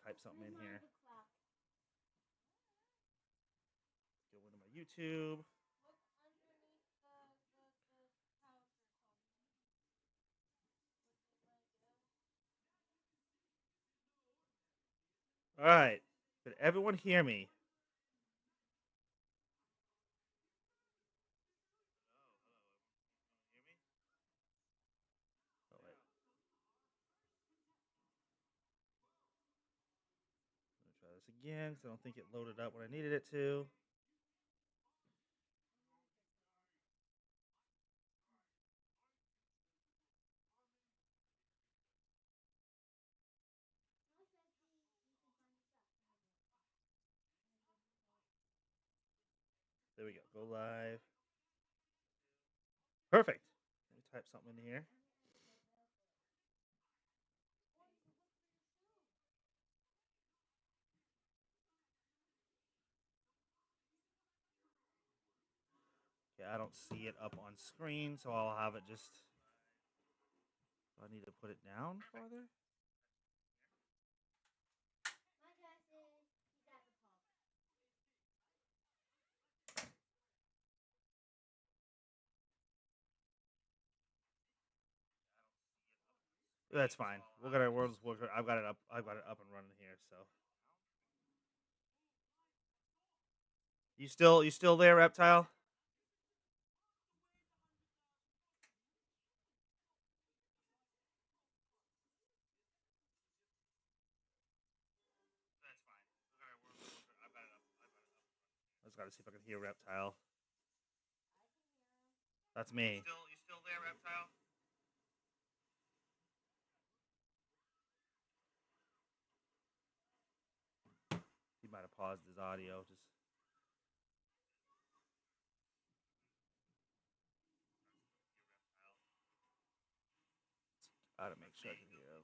type something in here. Go into my YouTube. All right. Did everyone hear me? Oh, wait. Let me try this again because I don't think it loaded up when I needed it to. There we go. Go live. Perfect. Let me type something in here. Okay, I don't see it up on screen, so I'll have it just. Do I need to put it down farther? That's fine. We'll just work. I've got it up. I've got it up and running here. So you still there, Reptile? That's fine. I've got it up. I just got to see if I can hear Reptile. That's me. You still there, Reptile? He might have paused his audio. Just gotta make sure I can hear him.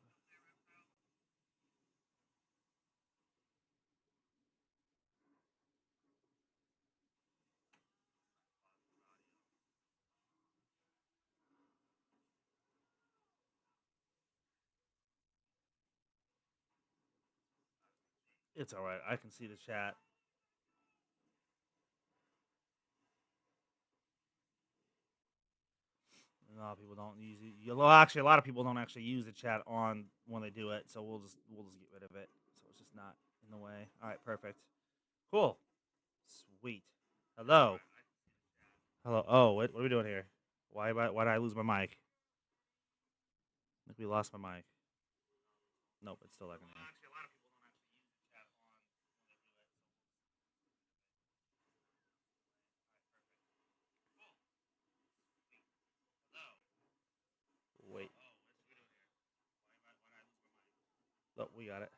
It's all right. I can see the chat. A lot of people don't use it. Well, actually, a lot of people don't actually use the chat on when they do it. So we'll just get rid of it. So it's just not in the way. All right, perfect. Cool. Sweet. Hello. Hello. Oh, what are we doing here? Why did I lose my mic? I think we lost my mic. Nope, it's still not gonna. Wait. Oh, we got it.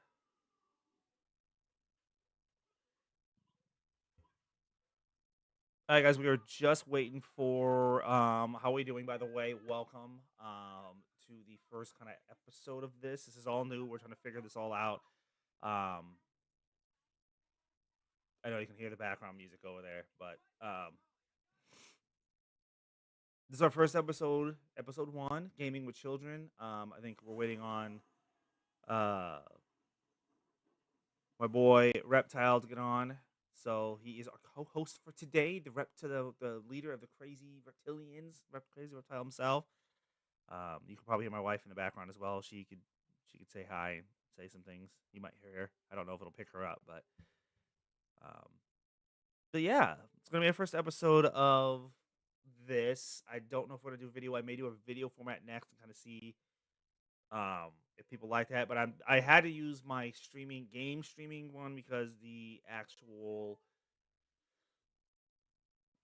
All right, guys, we are just waiting for how are we doing, by the way? Welcome to the first kind of episode of this. This is all new. We're trying to figure this all out. I know you can hear the background music over there, but this is our first episode 1, gaming with children. I think we're waiting on uh my boy Reptile to get on. So he is our co-host for today, the leader of the crazy reptilians, crazy reptile himself. You can probably hear my wife in the background as well. She could say hi and say some things. You might hear her. I don't know if it'll pick her up, um, but yeah, it's gonna be our first episode of this. I don't know if we're gonna do a video. I may do a video format next and kind of see if people like that. But I had to use my game streaming one because the actual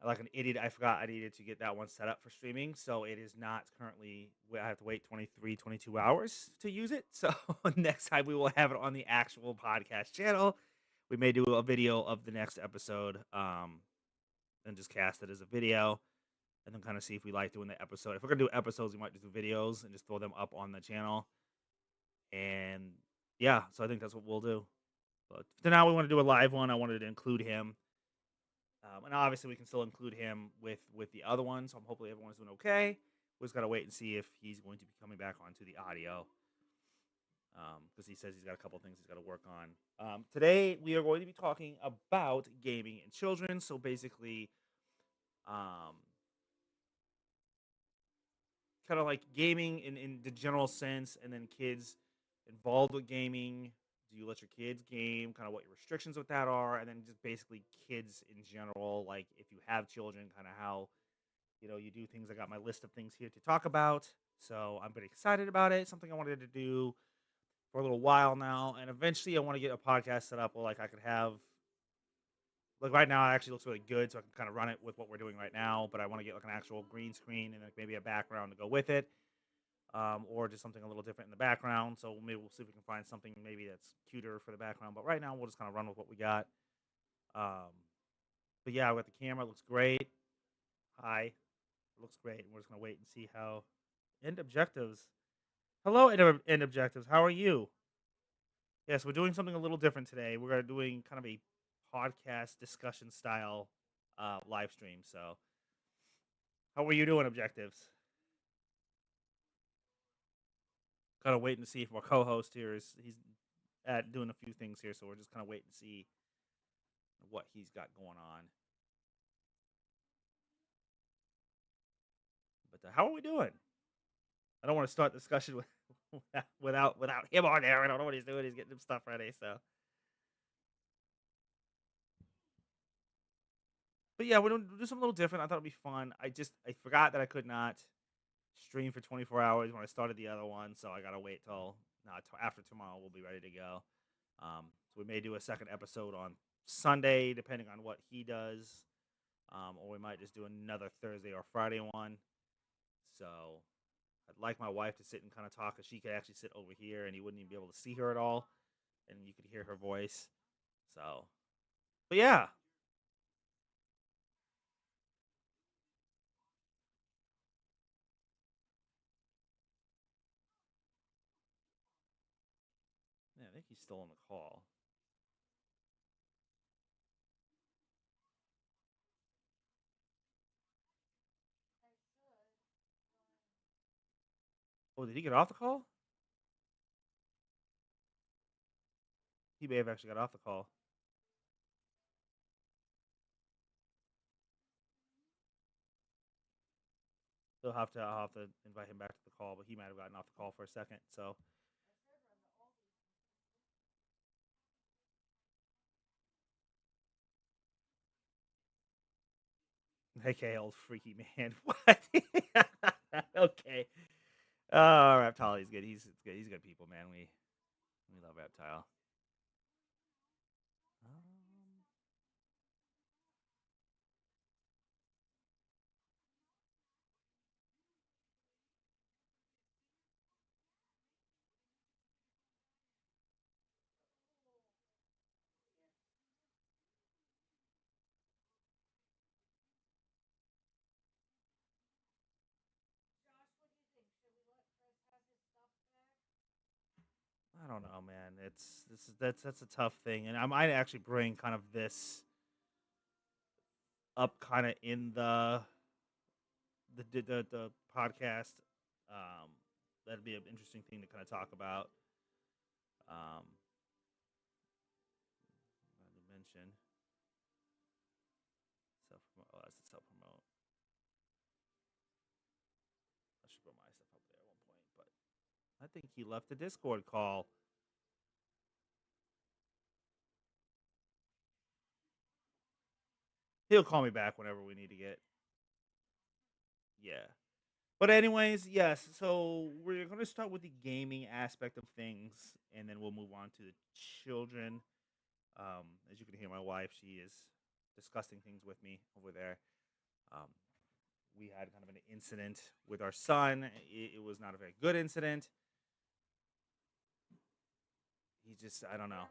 like an idiot, I forgot I needed to get that one set up for streaming. So it is not currently, I have to wait 23, 22 hours to use it. So next time we will have it on the actual podcast channel. We may do a video of the next episode and just cast it as a video and then kind of see if we like doing the episode. If we're going to do episodes, we might just do videos and just throw them up on the channel. And yeah, so I think that's what we'll do. But for now, we want to do a live one. I wanted to include him. And obviously, we can still include him with the other one. So hopefully everyone's doing okay. We just got to wait and see if he's going to be coming back onto the audio. because he says he's got a couple things he's got to work on. Today we are going to be talking about gaming and children. So basically, um, kind of like gaming in the general sense, and then kids involved with gaming. Do you let your kids game? Kind of what your restrictions with that are, and then just basically kids in general. Like if you have children, kind of how you do things. I got my list of things here to talk about, so I'm pretty excited about it. Something I wanted to do for a little while now, and eventually I want to get a podcast set up where like I could have like right now it actually looks really good, so I can kind of run it with what we're doing right now. But I want to get like an actual green screen and like maybe a background to go with it, or just something a little different in the background. So maybe we'll see if we can find something maybe that's cuter for the background. But right now we'll just kind of run with what we got. Um, but yeah, with the camera, it looks great. Hi, it looks great. And we're just gonna wait and see how end objectives. Hello, end objectives. How are you? Yes, we're doing something a little different today. We're doing kind of a podcast discussion style live stream. So, how are you doing, objectives? Kind of waiting to see if our co-host here is he's at doing a few things here, so we're just kind of waiting to see what he's got going on. But how are we doing? I don't want to start the discussion with, without him on there. I don't know what he's doing. He's getting some stuff ready. So, but yeah, we're gonna do something a little different. I thought it'd be fun. I forgot that I could not stream for 24 hours when I started the other one, so I gotta wait till after tomorrow. We'll be ready to go. So we may do a second episode on Sunday, depending on what he does, or we might just do another Thursday or Friday one. So I'd like my wife to sit and kind of talk, because she could actually sit over here, and he wouldn't even be able to see her at all, and you could hear her voice. So, but yeah, yeah, I think he's still on the call. Oh, did he get off the call? He may have actually got off the call. I'll have to invite him back to the call, but he might have gotten off the call for a second. So, okay, old freaky man. What? Okay. Oh, Reptile, he's good. He's good. He's good people, man. We love Reptile. Um, I don't know, man. It's this is that's a tough thing, and I might actually bring kind of this up, kind of in the podcast. Um, that'd be an interesting thing to kind of talk about. Not to mention self promote. Oh, that's the self promote. I should put my stuff up there at one point, but I think he left the Discord call. He'll call me back whenever we need to get. Yeah. But anyways, yes. So we're gonna start with the gaming aspect of things, and then we'll move on to the children. As you can hear, my wife, she is discussing things with me over there. Um, we had kind of an incident with our son. It was not a very good incident. He just, I don't know.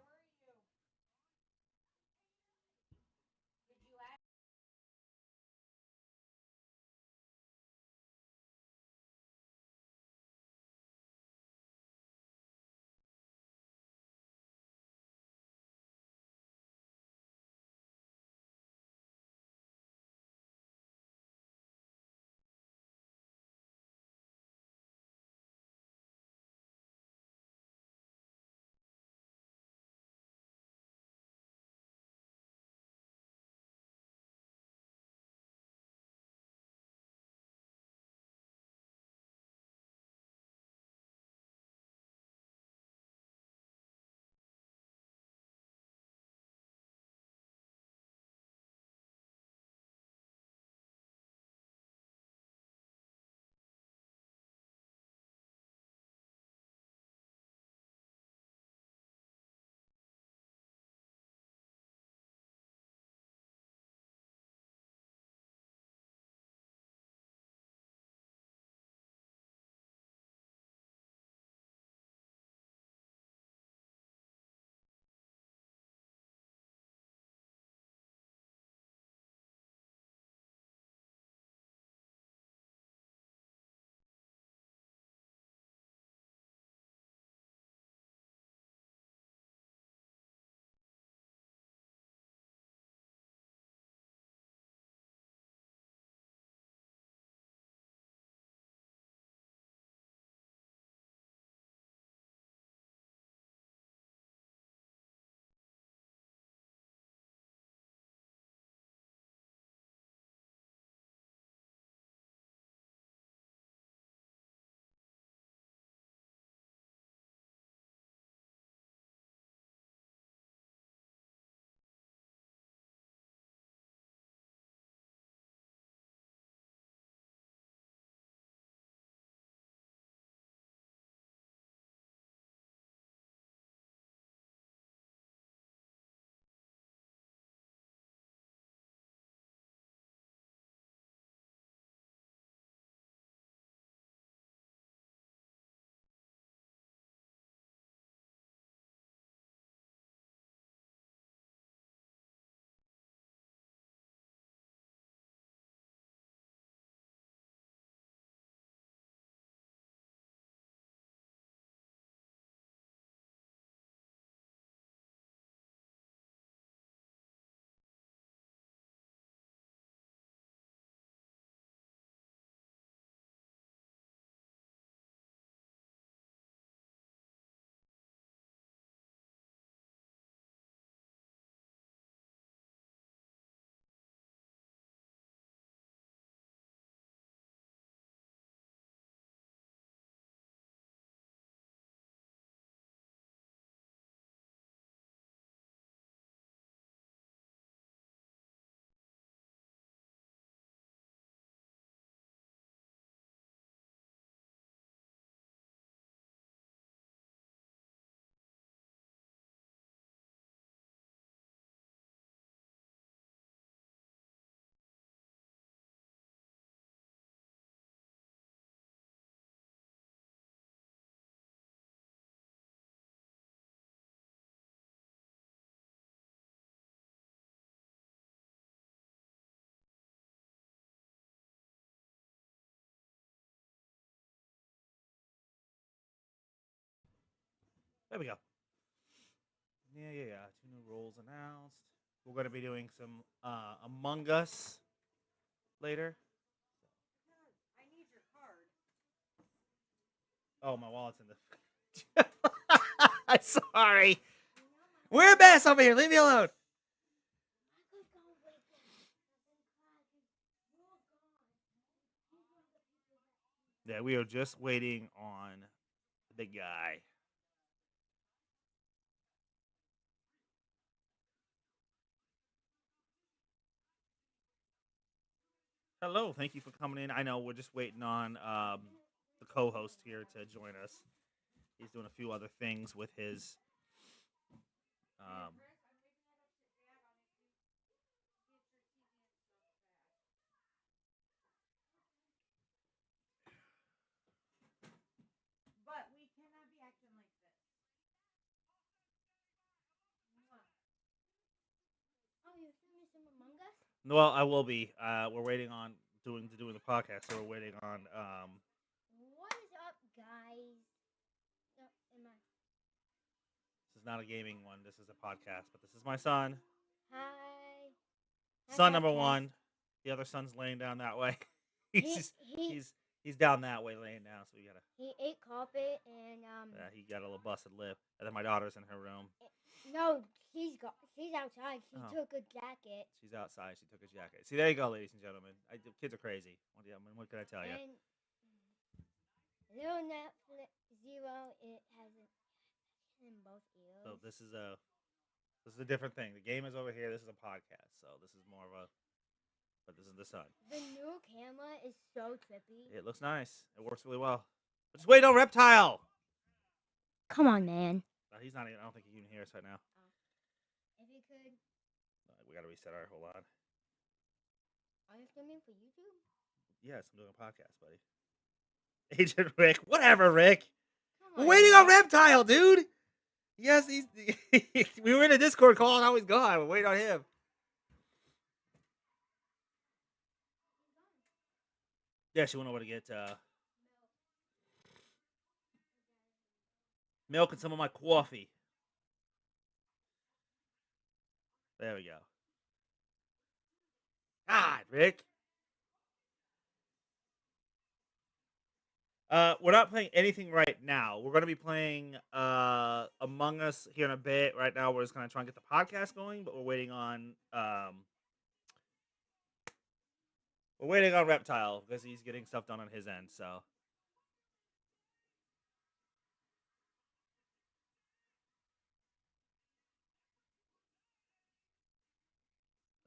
There we go. Yeah. Two new roles announced. We're going to be doing some Among Us later. Oh, my wallet's in the. I'm sorry. We're a mess over here. Leave me alone. Yeah, we are just waiting on the guy. Hello, thank you for coming in. I know we're just waiting on the co-host here to join us. He's doing a few other things with his. Um, well, I will be. We're waiting on doing the podcast, so we're waiting on. What is up, guys? This is not a gaming one. This is a podcast, but this is my son. Hi. Son number one. The other son's laying down that way. He's down that way laying down. So we gotta. He ate carpet and Yeah, he got a little busted lip, and then my daughter's in her room. No, she's outside. She Oh. took a jacket. She's outside. She took a jacket. See, there you go, ladies and gentlemen. Kids are crazy. What can I tell you? And little Netflix Zero, it has it in both ears. So this is a different thing. The game is over here. This is a podcast. So this is more of a. But this is the sun. The new camera is so trippy. It looks nice. It works really well. But just wait on Reptile. Come on, man. He's not even. I don't think he can even hear us right now. If you could. We gotta reset our. Hold on. Are you streaming for YouTube? Yes, I'm doing a podcast, buddy. Agent Rick. Whatever, Rick. We're waiting man. on Reptile, dude. Yes, he's. We were in a Discord call and now he's gone. We're waiting on him. Yeah, she went over to get milk and some of my coffee. There we go. God, Rick. We're not playing anything right now. We're gonna be playing Among Us here in a bit. Right now, we're just gonna try and get the podcast going, but we're waiting on Reptile because he's getting stuff done on his end. So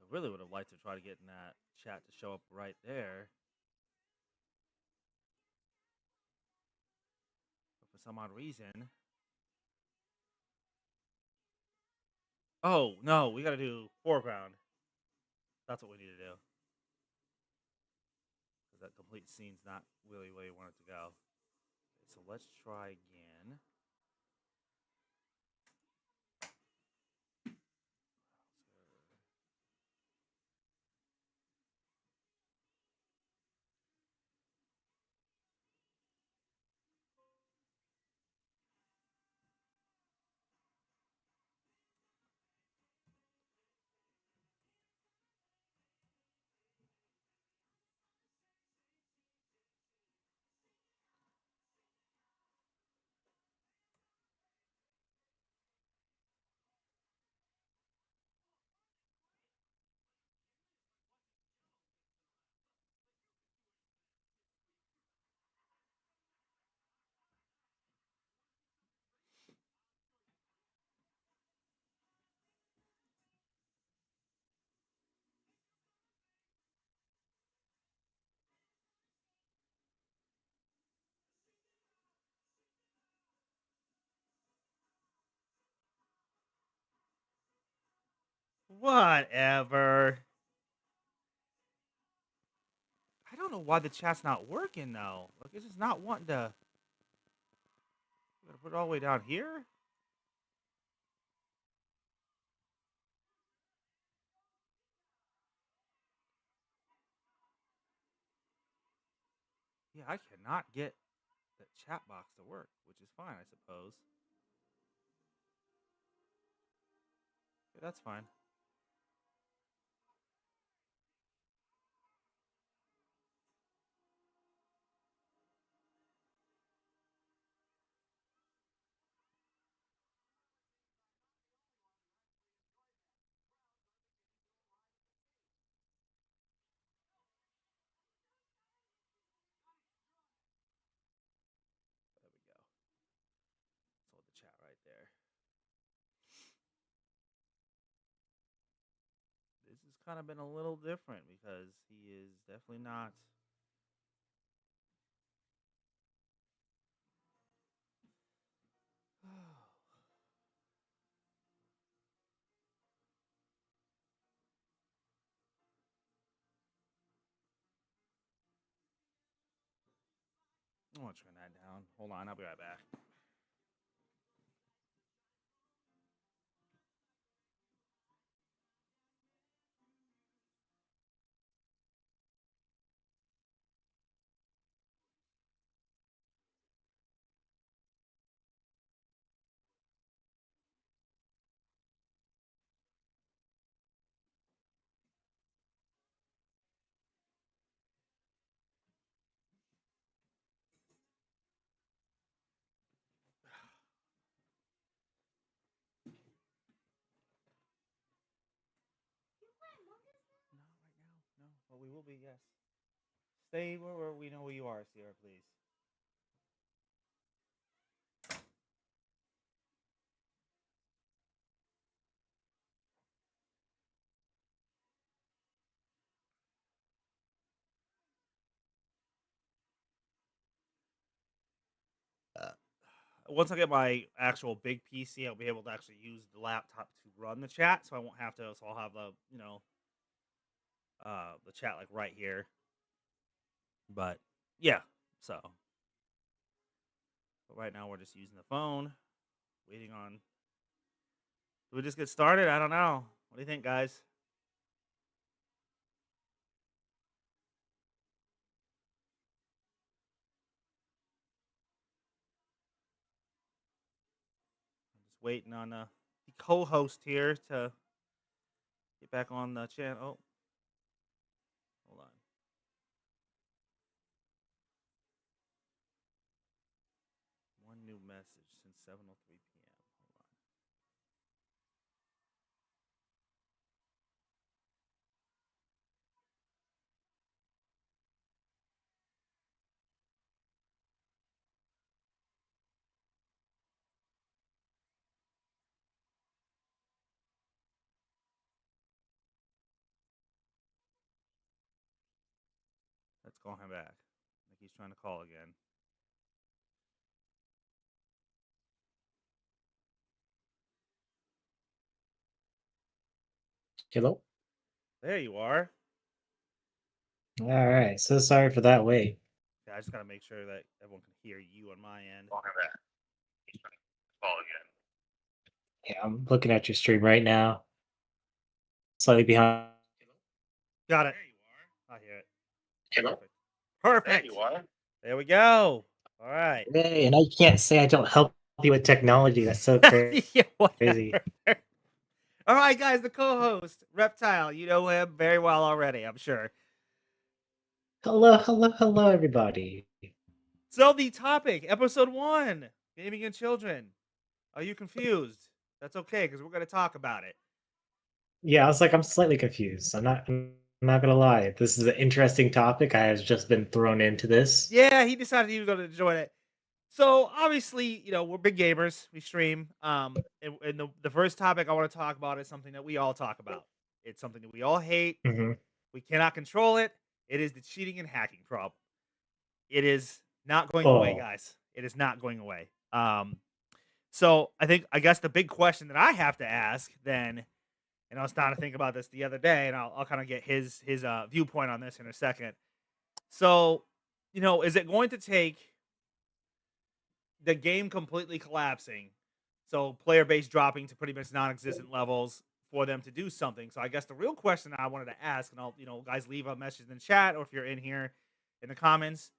I really would have liked to try to get in that chat to show up right there. But for some odd reason. Oh no, we gotta do foreground. That's what we need to do. Because that complete scene's not really where you want it to go. So let's try again. Whatever. I don't know why the chat's not working though. Like it's just not wanting to. Gotta put it all the way down here. Yeah, I cannot get the chat box to work, which is fine, I suppose. Okay, that's fine. There we go. Let's hold the chat right there. This has kind of been a little different because he is definitely not. I want to turn that down. Hold on, I'll be right back. Not right now. No, but we will be. Yes. Stay where we know where you are, Sierra, please. Once I get my actual big PC, I'll be able to actually use the laptop to run the chat, so I won't have to. So I'll have the chat like right here. But yeah, so but right now we're just using the phone, waiting on. Do we just get started? I don't know. What do you think, guys? I'm just waiting on the co-host here to get back on the channel. Oh, hold on. One new message since 7:03 p.m. Hold on. Let's call him back. I think he's trying to call again. Hello? There you are. All right. So sorry for that wait. Yeah, I just gotta make sure that everyone can hear you on my end. Call again. Yeah, I'm looking at your stream right now. Slightly behind. Got it. I hear it. Hello? Perfect. Perfect. You are. There we go. All right. Yay, and I can't say I don't help you with technology. That's so Yeah, crazy. whatever. All right, guys, the co-host, Reptile. You know him very well already, I'm sure. Hello, everybody. So the topic, episode 1, gaming and children. Are you confused? That's okay, because we're gonna talk about it. Yeah, I was like, I'm slightly confused. I'm not gonna lie. This is an interesting topic. I have just been thrown into this. Yeah, he decided he was gonna join it. So obviously, we're big gamers. We stream. And the first topic I want to talk about is something that we all talk about. It's something that we all hate. Hmm. We cannot control it. It is the cheating and hacking problem. It is not going away, Oh, guys. It is not going away. So I guess the big question that I have to ask then, and I was starting to think about this the other day, and I'll kind of get his viewpoint on this in a second. So, is it going to take the game completely collapsing, so player base dropping to pretty much non-existent levels for them to do something? So I guess the real question I wanted to ask, and I'll guys leave a message in the chat, or if you're in here in the comments,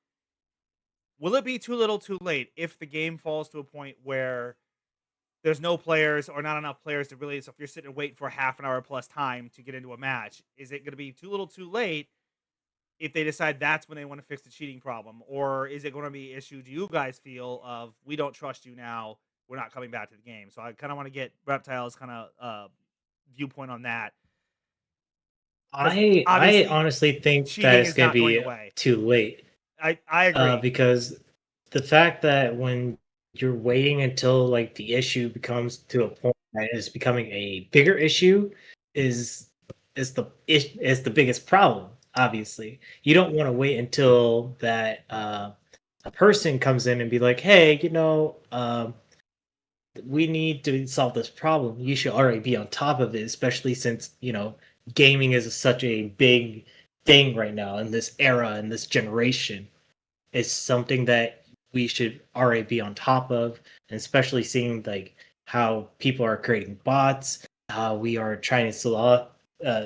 will it be too little, too late if the game falls to a point where there's no players or not enough players to really. So if you're sitting and waiting for a half an hour plus time to get into a match, is it going to be too little, too late? If they decide that's when they want to fix the cheating problem, or is it going to be an issue? Do you guys feel of we don't trust you now? We're not coming back to the game. So I kind of want to get Reptile's kind of viewpoint on that because I obviously honestly think that cheating it's is gonna not going be away. too late. I agree. Because the fact that when you're waiting until like the issue becomes to a point that is becoming a bigger issue is is the biggest problem. Obviously, you don't want to wait until that a person comes in and be like, "Hey, we need to solve this problem." You should already be on top of it, especially since gaming is such a big thing right now in this era in this generation. It's something that we should already be on top of, and especially seeing like how people are creating bots, how we are trying to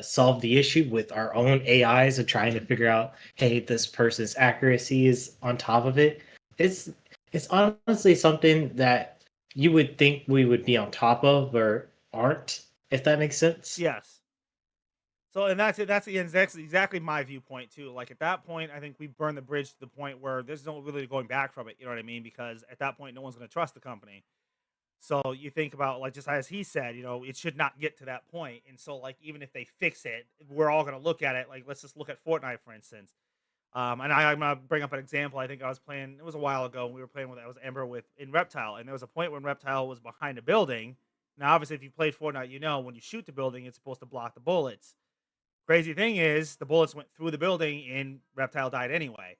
solve the issue with our own AIs and trying to figure out, hey, this person's accuracy is on top of it. It's it's honestly something that you would think we would be on top of or aren't, if that makes sense. Yes. So and that's it. That's exactly my viewpoint too. Like at that point, I think we burned the bridge to the point where there's no really going back from it. You know what I mean? Because at that point, no one's going to trust the company. So you think about like just as he said, it should not get to that point. And so like even if they fix it, we're all going to look at it. Like let's just look at Fortnite for instance. And I'm gonna bring up an example. I think I was playing. It was a while ago. We were playing with. I was Ember with in Reptile, and there was a point when Reptile was behind a building. Now, obviously, if you played Fortnite, you know when you shoot the building, it's supposed to block the bullets. Crazy thing is, the bullets went through the building, and Reptile died anyway.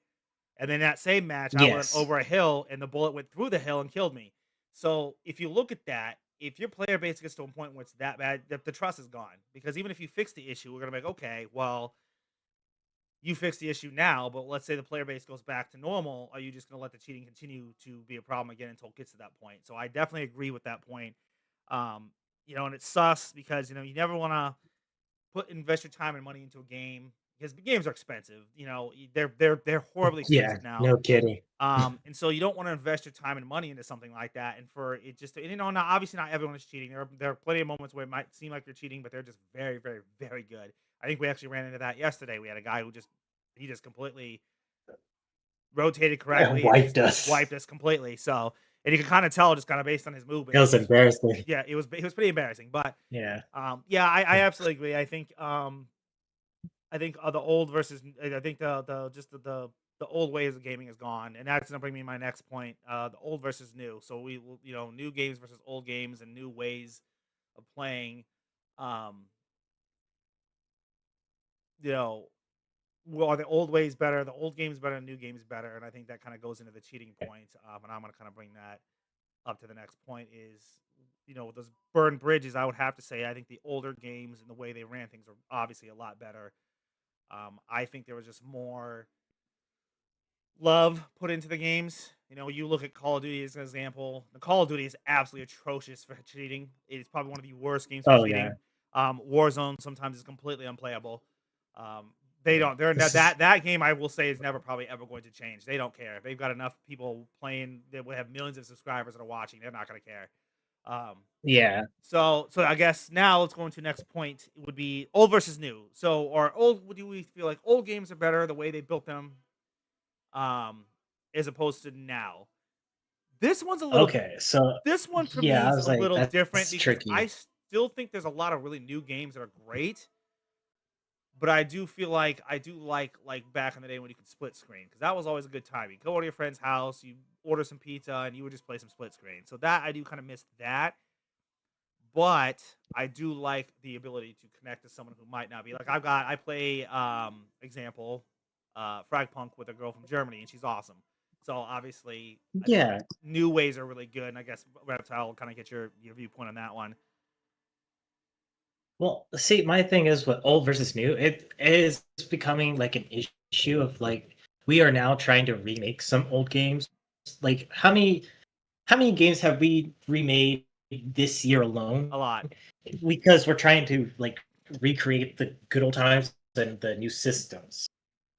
And then that same match, I went Yes. over a hill, and the bullet went through the hill and killed me. So if you look at that, if your player base gets to a point where it's that bad, the trust is gone. Because even if you fix the issue, we're gonna be like, okay, well, you fix the issue now, but let's say the player base goes back to normal. Are you just going to let the cheating continue to be a problem again until it gets to that point? So I definitely agree with that point. Um, and it's sus because you never want to invest your time and money into a game because the games are expensive. They're horribly Yeah, expensive now. no kidding. And so you don't want to invest your time and money into something like that, and for it just to, not obviously not everyone is cheating. There are plenty of moments where it might seem like they're cheating, but they're just very, very, very good. I think we actually ran into that yesterday. We had a guy who he just completely rotated correctly and Wiped just us. wiped us completely. So, and you can kind of tell just kind of based on his It movements. was embarrassing. Yeah, it was pretty embarrassing. But Yeah. yeah, I absolutely agree. I think the old versus I think the old ways of gaming is gone, and that's gonna bring me to my next point. The old versus new. So we will, new games versus old games and new ways of playing. Um, you know, well, are the old ways better? The old games better, the new games better, and I think that kind of goes into the cheating point. And I'm gonna kind of bring that up to the next point is, those burned bridges. I would have to say I think the older games and the way they ran things are obviously a lot better. I think there was just more love put into the games. You look at Call of Duty as an example. The Call of Duty is absolutely atrocious for cheating. It is probably one of the worst games for Oh yeah. cheating. Warzone sometimes is completely unplayable. Um, they don't. They're This is that game. I will say is never probably ever going to change. They don't care. They've got enough people playing that would have millions of subscribers that are watching. They're not going to care. Um, yeah. so I guess now let's go into the next point. It would be old versus new. So or old. Do we feel like old games are better the way they built them, um, as opposed to now? This one's a little. Okay. So This one for me yeah, I is was a like, little different that's because I tricky. still think there's a lot of really new games that are great, but I do feel like I do like back in the day when you could split screen because that was always a good time. You go to your friend's house, you order some pizza, and you would just play some split screen. So that I do kind of miss that, but I do like the ability to connect to someone who might not be like I play example Fragpunk with a girl from Germany and she's awesome. So obviously I think Yeah. new ways are really good and I guess Reptile will kind of get your viewpoint on that one. Well, see, my thing is with old versus new, it is becoming like an issue of like we are now trying to remake some old games. Like how many games have we remade this year alone? A lot. Because we're trying to like recreate the good old times and the new systems.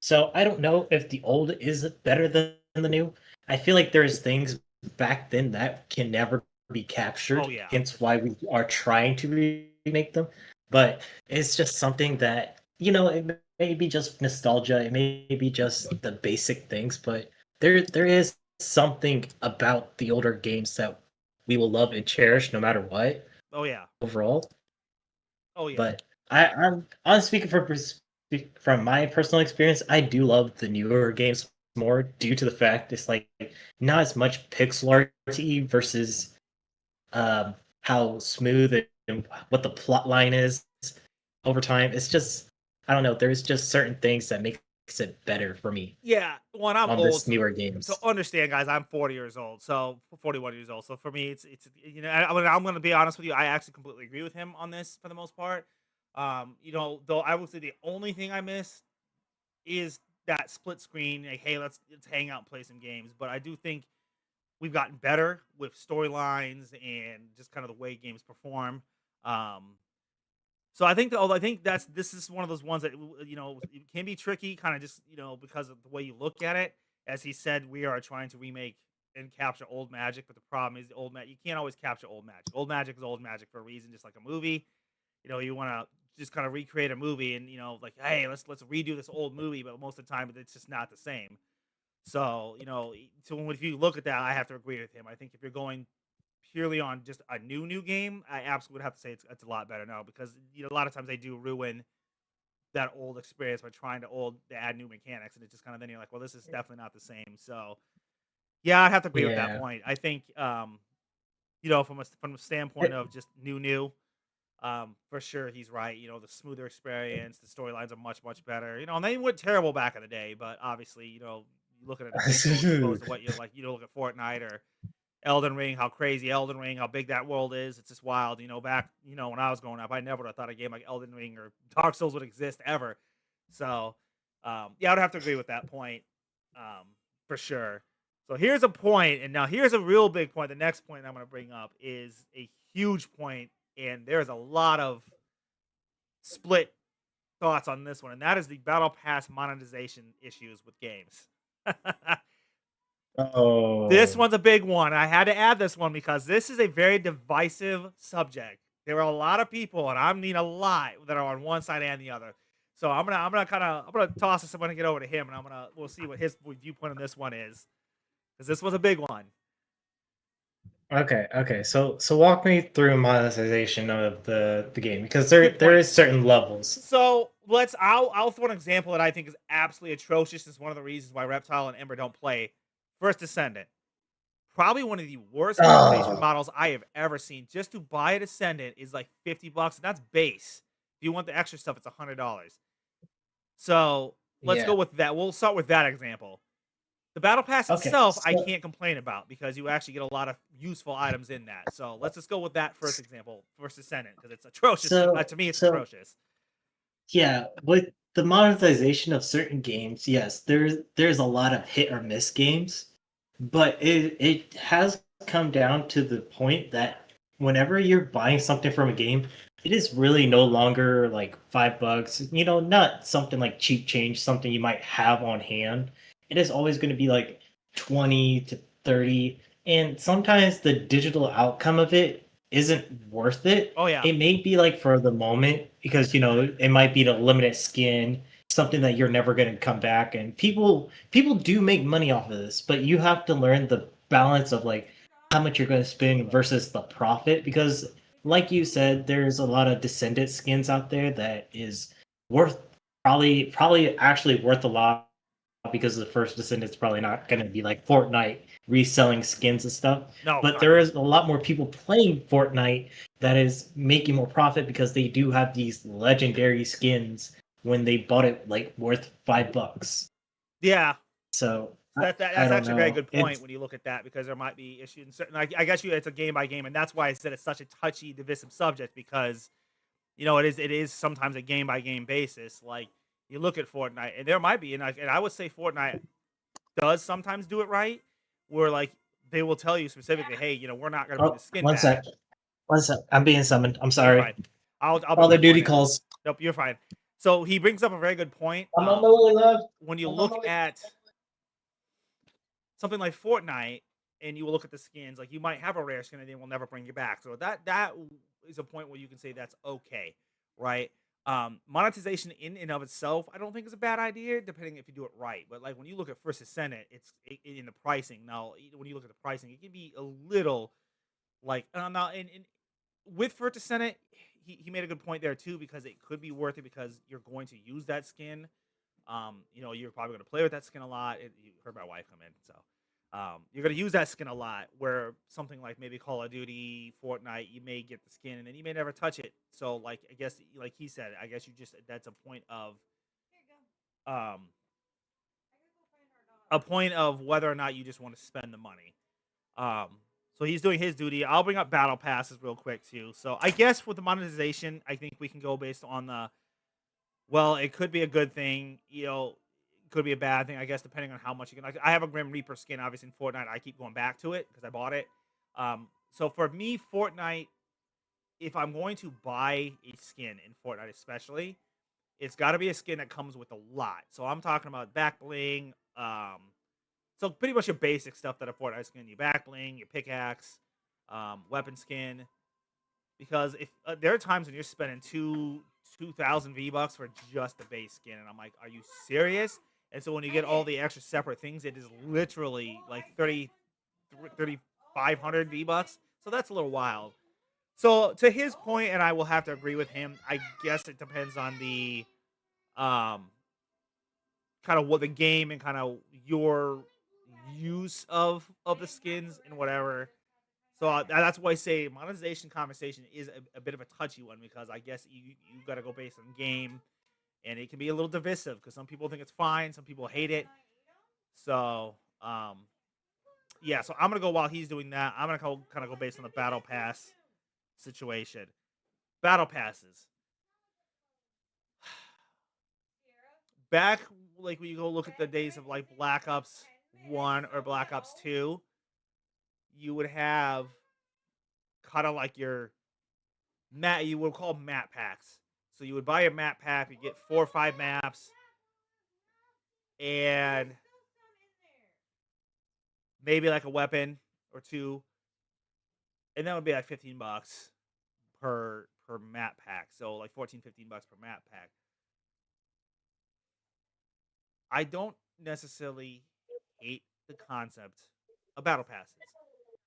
So I don't know if the old is better than the new. I feel like there's things back then that can never be captured. Oh, yeah. Hence why we are trying to remake them. But it's just something that, it may be just nostalgia, it may be just the basic things, but there is something about the older games that we will love and cherish no matter what Oh, yeah. overall. Oh, yeah. But I'm speaking from my personal experience, I do love the newer games more due to the fact it's like not as much pixel arty versus how smooth and what the plot line is over time. It's just, I don't know. There's just certain things that makes it better for me Yeah. Well, and I'm on old, this newer so games. understand, guys, I'm 40 years old, so 41 years old. So for me, I'm gonna be honest with you. I actually completely agree with him on this for the most part. Though I would say the only thing I miss is that split screen. Like, hey, let's hang out and play some games. But I do think we've gotten better with storylines and just kind of the way games perform. Um, so I think this is one of those ones that it can be tricky, kind of just because of the way you look at it. As he said, we are trying to remake and capture old magic, but the problem is the old magic. You can't always capture old magic. Old magic is old magic for a reason, just like a movie. You want to just kind of recreate a movie, and like, hey, let's redo this old movie, but most of the time it's just not the same. So if you look at that, I have to agree with him. I think if you're going purely on just a new game, I absolutely would have to say it's a lot better now, because a lot of times they do ruin that old experience by trying to add new mechanics, and it's just kind of then you're like, well, this is definitely not the same. So yeah, I have to agree with that Yeah. point. I think from a standpoint of just new, for sure he's right. The smoother experience, the storylines are much better. And they weren't terrible back in the day, but obviously, you look at an example as opposed to what you like. Look at Fortnite or Elden Ring, how crazy Elden Ring, how big that world is. It's just wild. Back, when I was growing up, I never would have thought a game like Elden Ring or Dark Souls would exist ever. So, yeah, I would have to agree with that point, for sure. So here's a point, and now here's a real big point. The next point I'm going to bring up is a huge point, and there's a lot of split thoughts on this one, and that is the Battle Pass monetization issues with games. This Oh. one's a big one. I had to add this one because this is a very divisive subject. There are a lot of people, and I mean a lot, that are on one side and the other. So I'm gonna toss this. I'm gonna get over to him, and we'll see what his viewpoint on this one is, because this was a big one. Okay. So walk me through monetization of the game, because Good there point. is certain levels. So I'll throw an example that I think is absolutely atrocious. It's one of the reasons why Reptile and Ember don't play. First Descendant. Probably one of the worst monetization Oh, models I have ever seen. Just to buy a Descendant is like $50, and that's base. If you want the extra stuff, it's $100. So let's yeah. go with that. We'll start with that example. The Battle Pass Okay. itself, I So can't complain about, because you actually get a lot of useful items in that. So let's just go with that first example, first Descendant, because it's atrocious. To me, it's so atrocious. yeah, with the monetization of certain games, yes, there's a lot of hit or miss games, but it has come down to the point that whenever you're buying something from a game, it is really no longer like $5, not something like cheap change, something you might have on hand. It is always going to be like 20 to 30, and sometimes the digital outcome of it isn't worth it. Oh yeah, It may be like for the moment, because it might be the limited skin, something that you're never going to come back, and people do make money off of this, but you have to learn the balance of like how much you're going to spend versus the profit, because like you said, there's a lot of Descendant skins out there that is worth, probably actually worth a lot, because the first Descendant's probably not going to be like Fortnite reselling skins and stuff. no, But God there no. is a lot more people playing Fortnite that is making more profit, because they do have these legendary skins when they bought it like worth $5. Yeah, So I that's don't actually a very know. good point when you look at that, because there might be issues in certain. I guess it's a game by game, and that's why I said it's such a touchy, divisive subject, because it is sometimes a game by game basis. Like, you look at Fortnite, and there might be, and I would say Fortnite does sometimes do it right, where like they will tell you specifically, hey, we're not going to bring the Oh, skin one back. sec. One sec. I'm being summoned. I'm No, you're fine. sorry. I'll bring Other the point duty in. calls. Nope, you're fine. So he brings up a very good point. I'm on my way, love. When you I'm on look my way. at something like Fortnite, and you will look at the skins, like you might have a rare skin and they will never bring you back. So that is a point where you can say that's okay, right? Monetization in and of itself, I don't think is a bad idea, depending if you do it right. But like when you look at First Ascendant, in the pricing now. When you look at the pricing, it can be a little like now in with First Ascendant, he made a good point there too because it could be worth it because you're going to use that skin. You're probably going to play with that skin a lot. You heard my wife come in, so you're going to use that skin a lot. Where something like maybe Call of Duty, Fortnite, you may get the skin and then you may never touch it. So, like, I guess, like he said, I guess you just that's um a point of whether or not you just want to spend the money. Um, so he's doing his duty. I'll bring up battle passes real quick too. So I guess with the monetization, I think we can go based on the well, it could be a good thing, could be a bad thing, I guess, depending on how much you can. Like, I have a Grim Reaper skin, obviously, in Fortnite. I keep going back to it because I bought it. So for me, Fortnite, if I'm going to buy a skin in Fortnite, especially, it's got to be a skin that comes with a lot. So I'm talking about back bling. So pretty much your basic stuff that a Fortnite skin, your back bling, your pickaxe, weapon skin. Because if there are times when you're spending 2,000 V bucks for just the base skin, and I'm like, are you serious? And so when you get all the extra separate things, it is literally like 3,500 V bucks. So that's a little wild. So to his point, and I will have to agree with him. I guess it depends on the um kind of what the game and kind of your use of the skins and whatever. So that's why I say monetization conversation is a bit of a touchy one because I guess you got to go based on game, and it can be a little divisive because some people think it's fine, some people hate it. So yeah, so I'm gonna go while he's doing that. I'm gonna kind of go based on the battle pass situation. Battle passes back like when you go look at the days of like Black Ops 1 or Black Ops 2, you would have kind of like your you would call map packs. So you would buy a map pack, you get 4 or 5 maps, and maybe like a weapon or two, and that would be like 15 bucks per map pack. So like 14, 15 bucks per map pack. I don't necessarily hate the concept of battle passes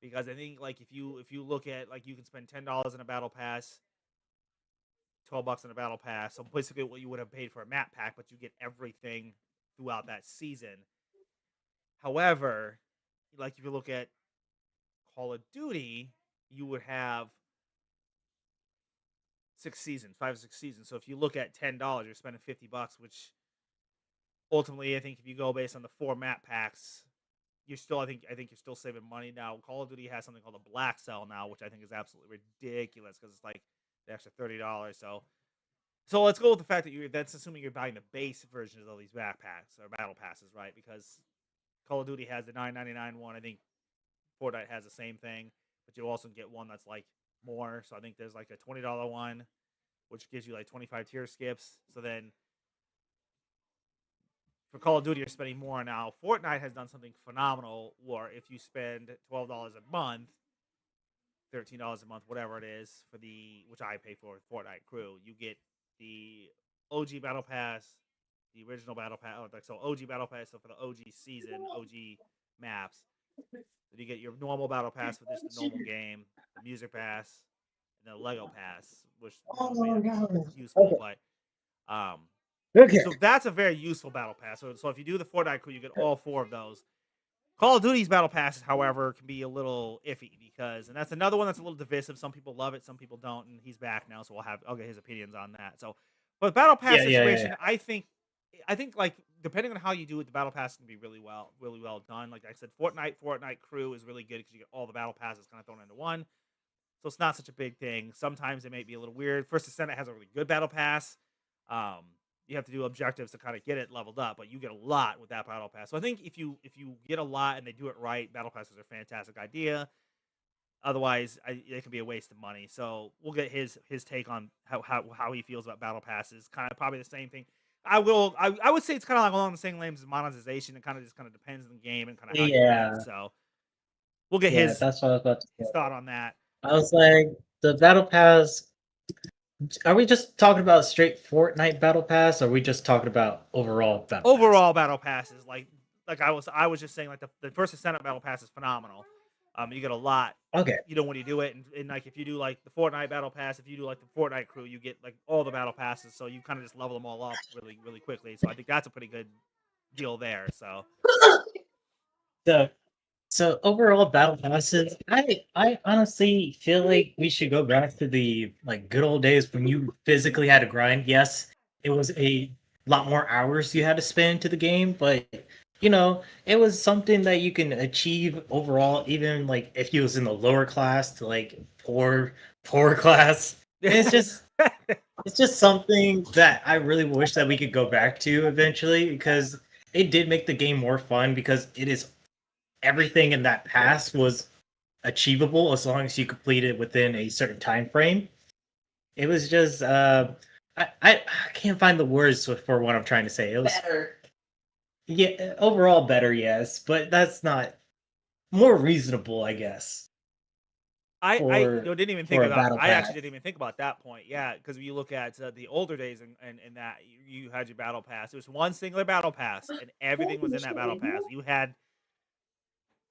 because I think like if you look at like you can spend $10 in a battle pass, 12 bucks in a battle pass. So basically what you would have paid for a map pack, but you get everything throughout that season. However, like if you look at Call of Duty, you would have 6 seasons, 5 or 6 seasons. So if you look at $10, you're spending 50 bucks, which ultimately I think if you go based on the 4 map packs, you're still I think you're still saving money. Now Call of Duty has something called a black cell now, which I think is absolutely ridiculous because it's like the extra $30. So let's go with the fact that that's assuming you're buying the base versions of these backpacks or battle passes, right? Because Call of Duty has the $9.99 one. I think Fortnite has the same thing, but you also get one that's like more. So I think there's like a $20 one, which gives you like 25 tier skips. So then for Call of Duty, you're spending more now. Fortnite has done something phenomenal, where if you spend $12 a month, $13 a month, whatever it is, for the which I pay for Fortnite Crew, you get the OG Battle Pass, the original Battle Pass, so OG Battle Pass, so for the OG season, OG maps. Then you get your normal Battle Pass for just the normal game, the Music Pass, and the Lego Pass, which may not be useful, but Okay. so that's a very useful Battle Pass. So if you do the Fortnite Crew, you get all 4 of those. Call of Duty's battle passes, however, can be a little iffy because, and that's another one that's a little divisive. Some people love it, some people don't, and he's back now, so I'll get his opinions on that. So, but battle pass situation, I think like depending on how you do it, the battle pass can be really well done. Like I said, Fortnite Crew is really good because you get all the battle passes kind of thrown into one, so it's not such a big thing. Sometimes it may be a little weird. First Ascendant has a really good battle pass. You have to do objectives to kind of get it leveled up, but you get a lot with that battle pass. So I think if you get a lot and they do it right, battle passes are a fantastic idea. Otherwise, it can be a waste of money. So we'll get his take on how he feels about battle passes. Kind of probably the same thing. I would say it's kind of like along the same lines as monetization. It kind of just depends on the game and kind of how you do Yeah. it. So we'll get Yeah, that's what I was about to say. his thought on that. I was like, the battle pass. Are we just talking about straight Fortnite battle pass? Or are we just talking about overall battle pass? Overall battle passes, like I was just saying, like the first Ascendant battle pass is phenomenal. You get a lot, Okay. when you do it, and like if you do like the Fortnite battle pass, if you do like the Fortnite crew, you get like all the battle passes, so you kind of just level them all up really quickly. So I think that's a pretty good deal there. So So so overall battle passes, I honestly feel like we should go back to the like good old days when you physically had to grind. Yes, it was a lot more hours you had to spend to the game, but it was something that you can achieve overall, even like if you was in the lower class to like poor class. And it's just something that I really wish that we could go back to eventually because it did make the game more fun because it is everything in that pass was achievable as long as you complete it within a certain time frame. It was just I can't find the words for what I'm trying to say. It was Better. yeah, overall better, yes, but that's not more reasonable, I guess. I For didn't even for think a about. battle I actually pass. didn't even think about that point. Yeah, because when you look at the older days and that you had your battle pass, it was one singular battle pass, and everything was in that battle pass. You had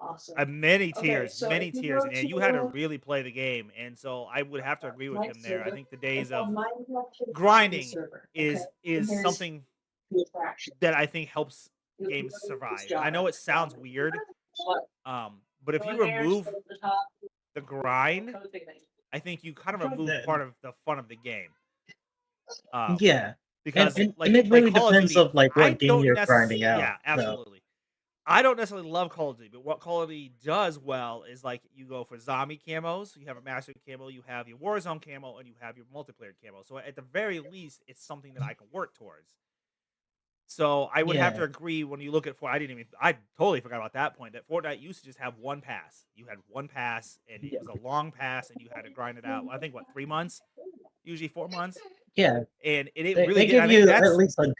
Awesome. many Okay, tiers, so many if you tiers, go and to you had to really play the game. And so I would have to agree with my him there. I server, think the it's days of on Minecraft Kids grinding server. Okay, is and here's something the attraction. that I think helps You games go to this survive. I jar. know it sounds weird, What? but if Go you in there, remove scroll to the top. the grind, Code thing that you- I think you kind of remove The- part of the fun of the game. yeah. And, Because and, like and it like really Call of depends Duty, of like I what game don't you're grinding out. yeah, So absolutely. I don't necessarily love Call of Duty, but what Call of Duty does well is like you go for zombie camos, you have a master camo, you have your Warzone camo, and you have your multiplayer camo. So at the very least, it's something that I can work towards. So I would have to yeah. agree when you look at I totally forgot about that point that Fortnite used to just have one pass. You had one pass, and it Yeah. was a long pass, and you had to grind it out. I think what 3 months, usually 4 months, Yeah. and it They really did. give I think you at that's least a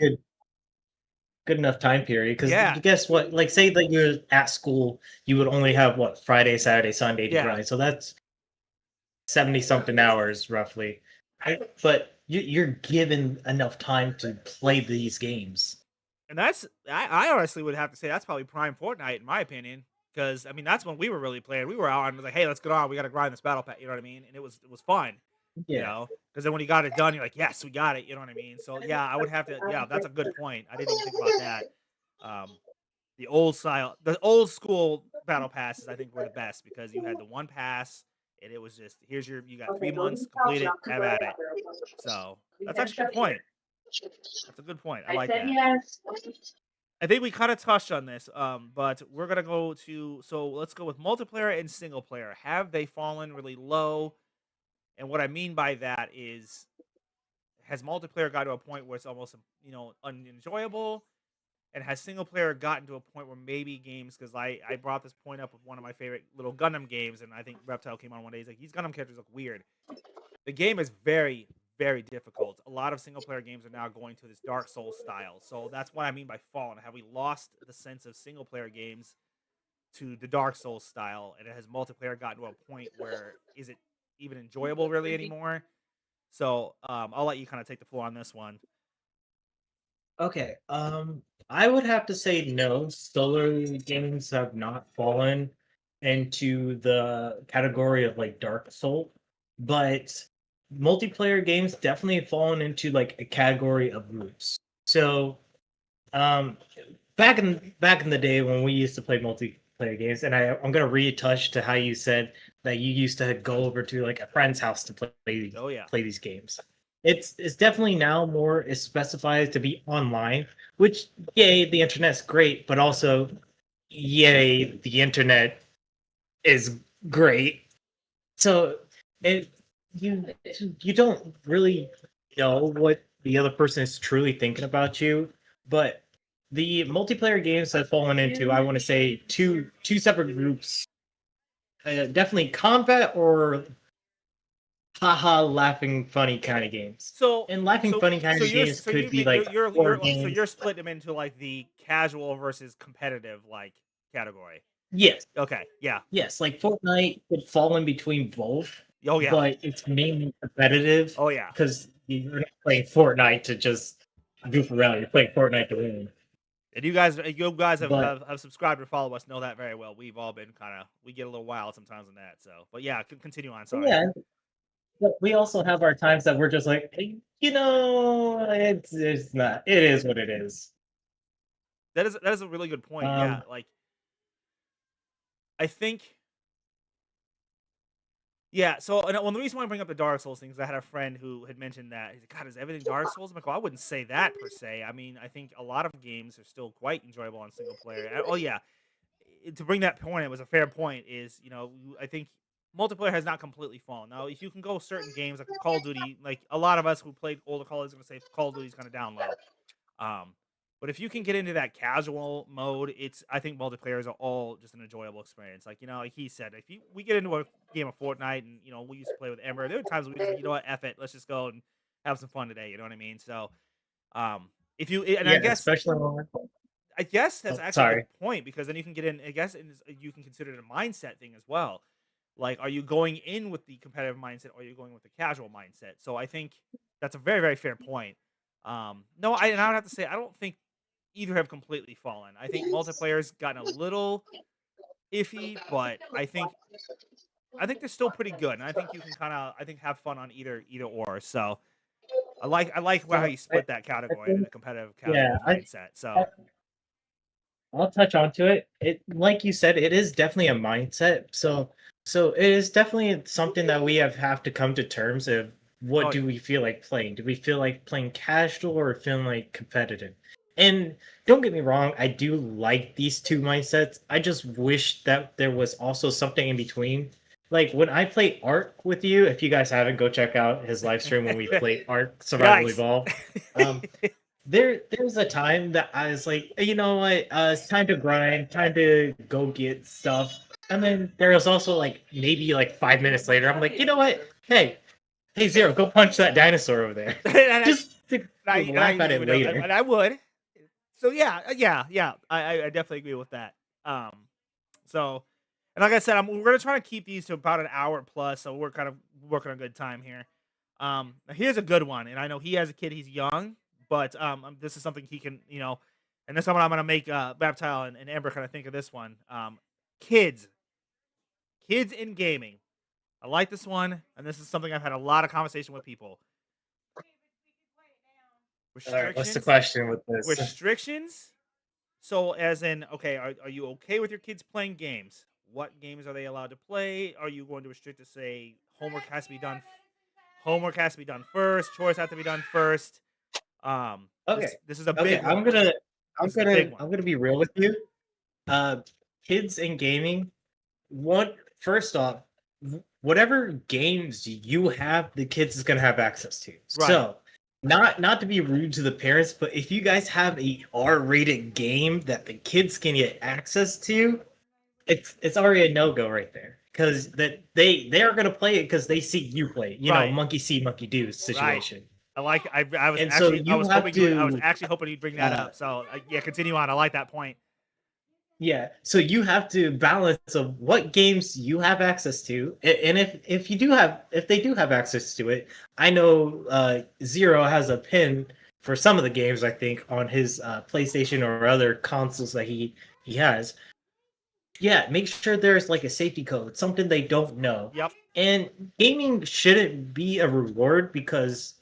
good enough time period because yeah, guess what, like say that you're at school, you would only have what Friday, Saturday, Sunday to yeah. grind, so that's 70 something hours roughly. But you're given enough time to play these games. And I honestly would have to say that's probably prime Fortnite in my opinion, because I mean that's when we were really playing. We were out and was like, hey, let's get on. We got to grind this battle pack. You know what I mean? And it was fun. Yeah. Because then when you got it done, you're like, yes, we got it. You know what I mean? So yeah, I would have to. Yeah, that's a good point. I didn't even think about that. The old school battle passes, I think were the best because you had the one pass and it was just you got Okay, 3 months, go to complete the couch and it, I'll come have right at it. out there. So that's Okay, actually a good shut here. point. That's a good point. I I like said that. yes. I think we kind of touched on this, but we're gonna go to let's go with multiplayer and single player. Have they fallen really low? And what I mean by that is, has multiplayer got to a point where it's almost unenjoyable, and has single player gotten to a point where maybe games because I brought this point up with one of my favorite little Gundam games, and I think Reptile came on one day. He's like, these Gundam characters look weird. The game is very, very difficult. A lot of single player games are now going to this Dark Souls style. So that's what I mean by fallen. Have we lost the sense of single player games to the Dark Souls style? And it has multiplayer gotten to a point where is it even enjoyable really anymore? So I'll let you kind of take the floor on this one. Okay. I would have to say no. Solar games have not fallen into the category of like Dark Soul, but multiplayer games definitely have fallen into like a category of groups. So, um, back in the day when we used to play multiplayer games, and I'm gonna retouch to how you said that you used to go over to like a friend's house to play Oh yeah. play these games. It's definitely now more is specified to be online, which yay, the internet's great, but also yay, the internet is great. So it you you don't really know what the other person is truly thinking about you, but the multiplayer games have fallen into, I want to say, two separate groups. Definitely combat or haha laughing funny kind of games. So And laughing funny kind of games could be like horror so games. you're splitting them into like the casual versus competitive like category. Yes, Okay, yeah. yes, like Fortnite would fall in between both, Oh yeah. but it's mainly competitive Oh yeah. because you're not playing Fortnite to just goof around. You're playing Fortnite to win. And you guys have, But have, have subscribed or follow us know that very well. We've all been we get a little wild sometimes on that. So, but yeah, continue on. Sorry. yeah, but we also have our times that we're just like, "Hey, it's not. It is what it is." That is a really good point. Yeah, Um, like I think yeah. So, and the reason why I bring up the Dark Souls thing is I had a friend who had mentioned that he's like, God, is everything Dark Souls? I'm like, well, I wouldn't say that per se. I mean, I think a lot of games are still quite enjoyable on single player. Oh yeah, to bring that point, it was a fair point. Is I think multiplayer has not completely fallen. Now, if you can go certain games like Call of Duty, like a lot of us who played older Call of Duty, going to say Call of Duty is kind of down low. Um, but if you can get into that casual mode, I think multiplayers are all just an enjoyable experience. Like he said, if we get into a game of Fortnite and we used to play with Ember, there were times we just like, you know what, F it, let's just go and have some fun today. You know what I mean? So, if you and yeah, especially when I guess that's oh, actually a good sorry. point because then you can get in. I guess you can consider it a mindset thing as well. Like, are you going in with the competitive mindset or are you going with the casual mindset? So I think that's a very, very fair point. No, and I would have to say I don't think either have completely fallen. I think multiplayer's gotten a little iffy, but I think they're still pretty good, and I think you can I think have fun on either or. So I like how So you split that I category into think the competitive yeah, casual mindset. I So I'll touch onto it. It like you said, it is definitely a mindset. So it is definitely something that we have to come to terms of what oh do yeah, we feel like playing? Do we feel like playing casual or feeling like competitive? And don't get me wrong, I do like these two mindsets. I just wish that there was also something in between. Like when I play Ark with you, if you guys haven't, go check out his live stream when we play Ark Survival yikes. Evolved. Um, there's a time that I was like, you know what, it's time to grind, time to go get stuff. And then there was also like maybe like 5 minutes later, I'm like, you know what? Hey Zero, go punch that dinosaur over there. and I, Just to and I laugh at agree it with it, later. and I would. So yeah, yeah. I definitely agree with that. So, and like I said, we're gonna try to keep these to about an hour plus, so we're kind of working on a good time here. Now here's a good one, and I know he has a kid; he's young, but this is something he can, and this is what I'm gonna make Baptile and Amber kind of think of this one. Kids, kids in gaming. I like this one, and this is something I've had a lot of conversation with people. All right, what's the Restrictions, question with this? restrictions. So, as in, okay, are you okay with your kids playing games? What games are they allowed to play? Are you going to restrict to say homework has to be done? Homework has to be done first. Chores have to be done first. Okay, This is a okay, big one. This is a big one. I'm gonna be real with you. Uh, kids in gaming, one first off, whatever games you have, the kids is gonna have access to. Right. So, not to be rude to the parents, but if you guys have a R-rated game that the kids can get access to, it's already a no-go right there. Because that they are gonna play it because they see you play it. Right. Monkey see, monkey do Right. situation. I was And so actually I you was have hoping I was to actually hoping you'd bring that uh, up. So yeah, continue on. I like that point. yeah, so you have to balance of what games you have access to, and if you do have if they do have access to it, I know Zero has a pin for some of the games I think on his PlayStation or other consoles that he has. Yeah, make sure there's like a safety code, something they don't know. Yep. And gaming shouldn't be a reward because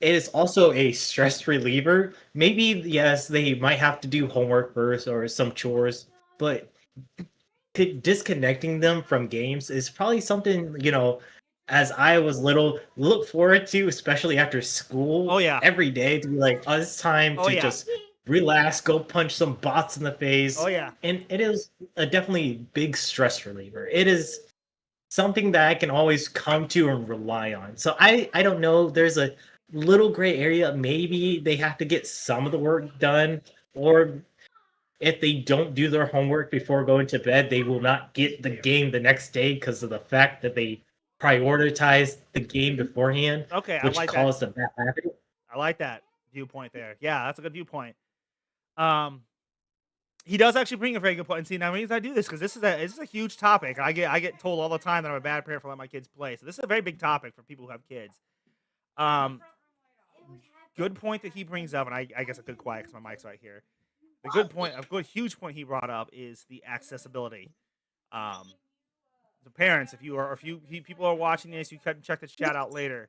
it is also a stress reliever. Maybe yes, they might have to do homework first or some chores, but disconnecting them from games is probably something as I was little look forward to, especially after Oh school yeah. every day to be like, oh, it's time Oh to yeah. just relax, go punch some bots in the face. Oh yeah. And it is a definitely big stress reliever. It is something that I can always come to and rely on. So I don't know. There's a little gray area. Maybe they have to get some of the work done, or if they don't do their homework before going to bed, they will not get the game the next day because of the fact that they prioritized the game beforehand, Okay, I which like that. caused a bad habit. I like that viewpoint there. Yeah, that's a good viewpoint. Um, He does actually bring a very good point. And see, now means I do this because this is a huge topic. I get told all the time that I'm a bad parent for letting my kids play. So this is a very big topic for people who have kids. Um, good point that he brings up, and I guess I could quiet because my mic's right here. The good point, a good huge point he brought up is the accessibility. Um, the parents, if people are watching this, you can check the chat out later.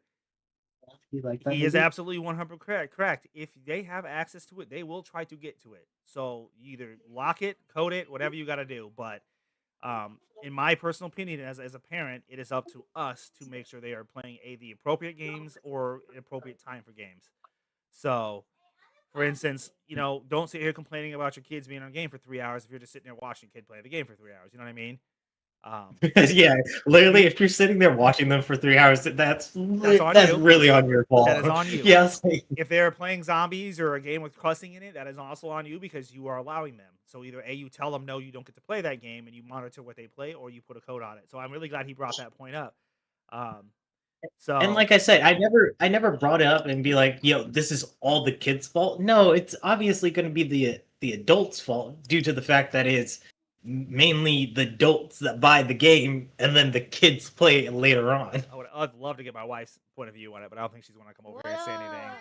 You like that He is movie? absolutely 100% correct. If they have access to it, they will try to get to it. So you either lock it, code it, whatever you got to do. But in my personal opinion, as a parent, it is up to us to make sure they are playing the appropriate games or an appropriate time for games. So, for instance, don't sit here complaining about your kids being on a game for 3 hours if you're just sitting there watching a kid play the game for 3 hours. You know what I mean? Um, Yeah, literally, if you're sitting there watching them for 3 hours, that's on that's you. really on your fault. That is on you. Yes. If they're playing zombies or a game with cussing in it, that is also on you because you are allowing them. So either you tell them no, you don't get to play that game, and you monitor what they play, or you put a code on it. So I'm really glad he brought that point up. So And like I said, I never brought it up and be like, yo, this is all the kids' fault. No, it's obviously going to be the adults' fault due to the fact that it's mainly the adults that buy the game and then the kids play it later on. I'd love to get my wife's point of view on it, but I don't think she's going to come over here and say anything.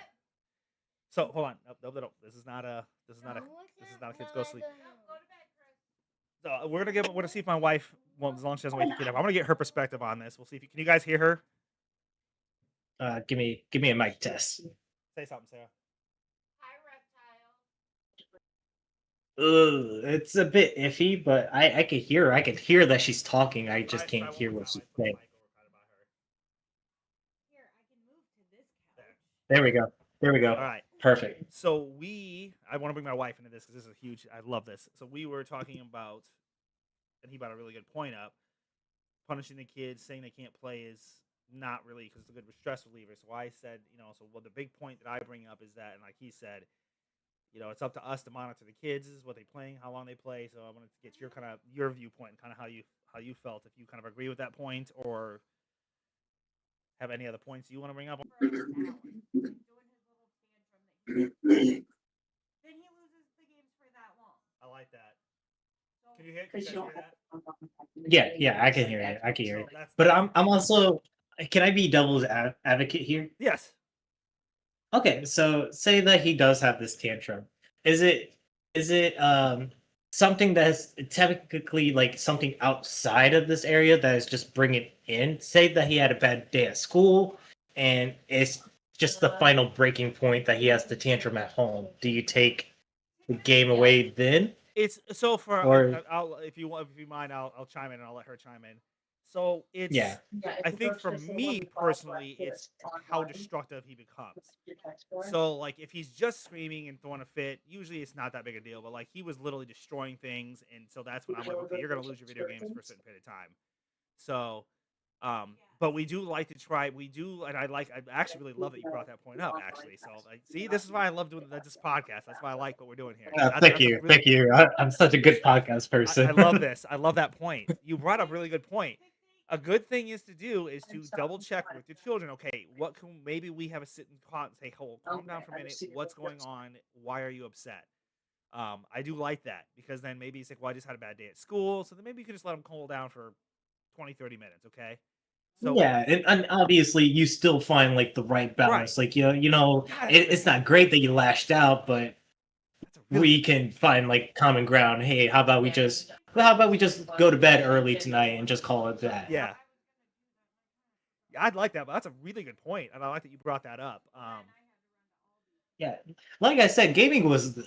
So hold on, no. This is not a kids go sleep. So we're gonna see if my wife, well, as long as she doesn't wake the kid up, I'm gonna get her perspective on this. We'll see if can you guys hear her? Give me a mic test. Say something, Sarah. It's a bit iffy, but I can hear her. I can hear that she's talking. I just Try can't one hear more what time. she's I put the saying. mic over kind of by her. There we go. There we go. All right. Perfect. So I want to bring my wife into this because this is huge. I love this. So we were talking about, and he brought a really good point up. Punishing the kids, saying they can't play is not really because it's a good stress reliever. So I said, the big point that I bring up is that, and like he said, it's up to us to monitor the kids, is what they playing, how long they play. So I wanted to get your viewpoint, and kind of how you felt, if you kind of agree with that point or have any other points you want to bring up. I like that. Can you Because you guys don't hear have that? Yeah, I can hear it. I can hear it. So that's But I'm also. Can I be devil's advocate here? yes. Okay, so say that he does have this tantrum. Is it something that's technically like something outside of this area that is just bringing in? Say that he had a bad day at school, and it's just the final breaking point that he has the tantrum at home. Do you take the game away then? It's so for Or I'll if you mind, I'll chime in and I'll let her chime in. So it's yeah, Yeah, if I it think goes for to, say, me 1 personally, class it's where how online, destructive he becomes. your text score, So like if he's just screaming and throwing a fit, usually it's not that big a deal. But like he was literally destroying things, and so that's when I'm like, okay, you're gonna lose your video games for a certain period of time. So, but we do like to try. We do, and I actually really love that you brought that point up. Actually, so like, see, this is why I love doing this podcast. That's why I like what we're doing here. thank you, thank you. I'm such a good podcast person. I love this. I love that point. You brought up a really good point. A good thing is to do is to double check with your children. Okay, what can maybe we have a sit and say, hold, calm down for a minute. What's going on? Why are you upset? I do like that because then maybe it's like, well, I just had a bad day at school. So then maybe you can just let them cool down for 20, 30 minutes. Okay. So Yeah, and obviously you still find like the right balance. Right. Like God, it's not great that you lashed out, but that's a really we can find like common ground. Hey, how about we just go to bed early tonight and just call it that? yeah. Yeah, I'd like that, but that's a really good point, and I like that you brought that up. Yeah, like I said, gaming was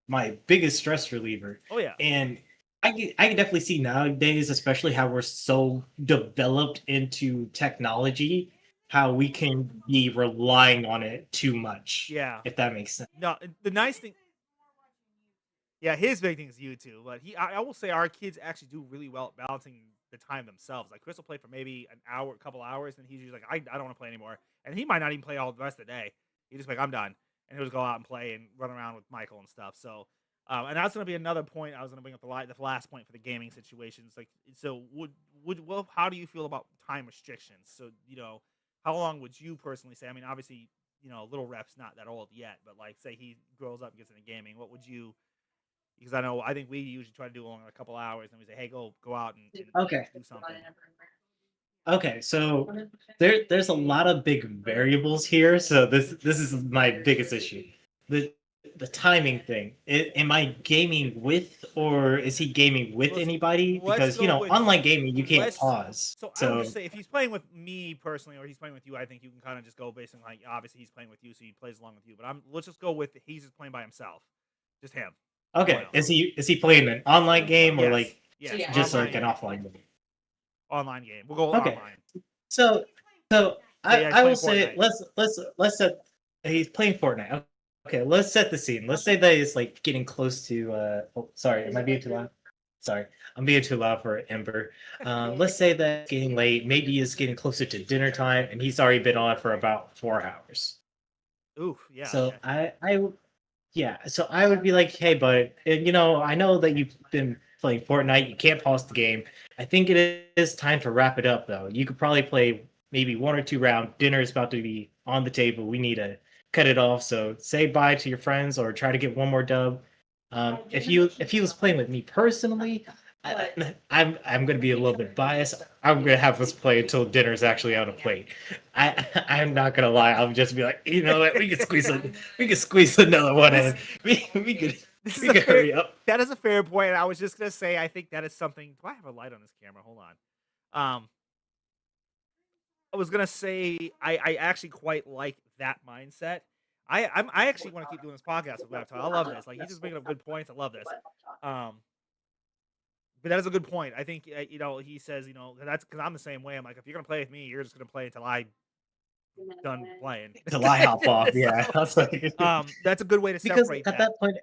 my biggest stress reliever, Oh yeah, and I can definitely see nowadays, especially how we're so developed into technology, how we can be relying on it too much. yeah. If that makes sense. No, the nice thing, yeah, his big thing is YouTube, but I will say our kids actually do really well at balancing the time themselves. Like Chris will play for maybe an hour, a couple hours, and he's usually like, I don't want to play anymore, and he might not even play all the rest of the day. He's just like, I'm done, and he'll just go out and play and run around with Michael and stuff. So, and that's gonna be another point I was gonna bring up the last point for the gaming situations. Like, so how do you feel about time restrictions? So how long would you personally say? I mean, obviously, Little Rep's not that old yet, but like, say he grows up and gets into gaming, what would you because I think we usually try to do it in a couple hours, and we say, hey, go out and Okay. do something. Okay, so there's a lot of big variables here. So this is my biggest issue. The the timing thing. Am I gaming with, or is he gaming with Let's anybody? let's Because go with online gaming you can't let's. pause. So I would just So say if he's playing with me personally, or he's playing with you, I think you can kind of just go based on like obviously he's playing with you, so he plays along with you. But let's just go with he's just playing by himself, just him, no one okay, else. is he playing an online game or Yes, like yes, just like online an offline game? online game. We'll go Okay, online. so so So yeah, he's I will playing say Fortnite. let's set he's playing Fortnite. Okay, let's set the scene. Let's say that it's like getting close to oh sorry, am I being too loud? Sorry, I'm being too loud for Ember. Let's say that it's getting late, maybe it's getting closer to dinner time and he's already been on for about 4 hours. Oof, yeah, So yeah. yeah, so I would be like, hey, bud, I know that you've been playing Fortnite. You can't pause the game. I think it is time to wrap it up, though. You could probably play maybe 1 or 2 rounds. Dinner is about to be on the table. We need to cut it off. So say bye to your friends or try to get one more dub. If he was playing with me personally, I'm gonna be a little bit biased. I'm gonna have us play until dinner's actually on a plate. I'm not gonna lie. I'll just be like, you know what? We can squeeze another one in. We could This is we a could fair. hurry up. That is a fair point. I was just gonna say I think that is something. Do I have a light on this camera? Hold on. I was gonna say I actually quite like that mindset. I actually want to keep doing this podcast with Reptile. I love this. Like he's just bringing up good points. I love this. Um, but that is a good point. I think he says that's because I'm the same way. I'm like if you're gonna play with me, you're just gonna play until I done playing. Till I hop off. Yeah, So, that's like that's a good way to because separate at that. that point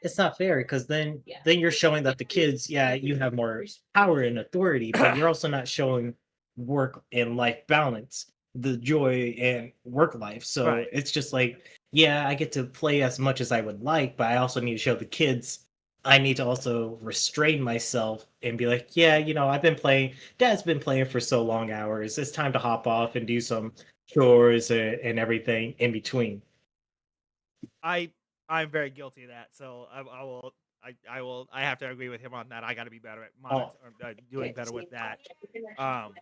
it's not fair because then you're showing that the kids, yeah, you have more power and authority, but you're also not showing work and life balance, the joy and work life. So Right. it's just like, yeah, I get to play as much as I would like, but I also need to show the kids I need to also restrain myself and be like, yeah, I've been playing, dad's been playing for so long hours. It's time to hop off and do some chores and everything in between. I'm very guilty of that. So I will. I have to agree with him on that. I got to be better at Oh, doing better with that. Um.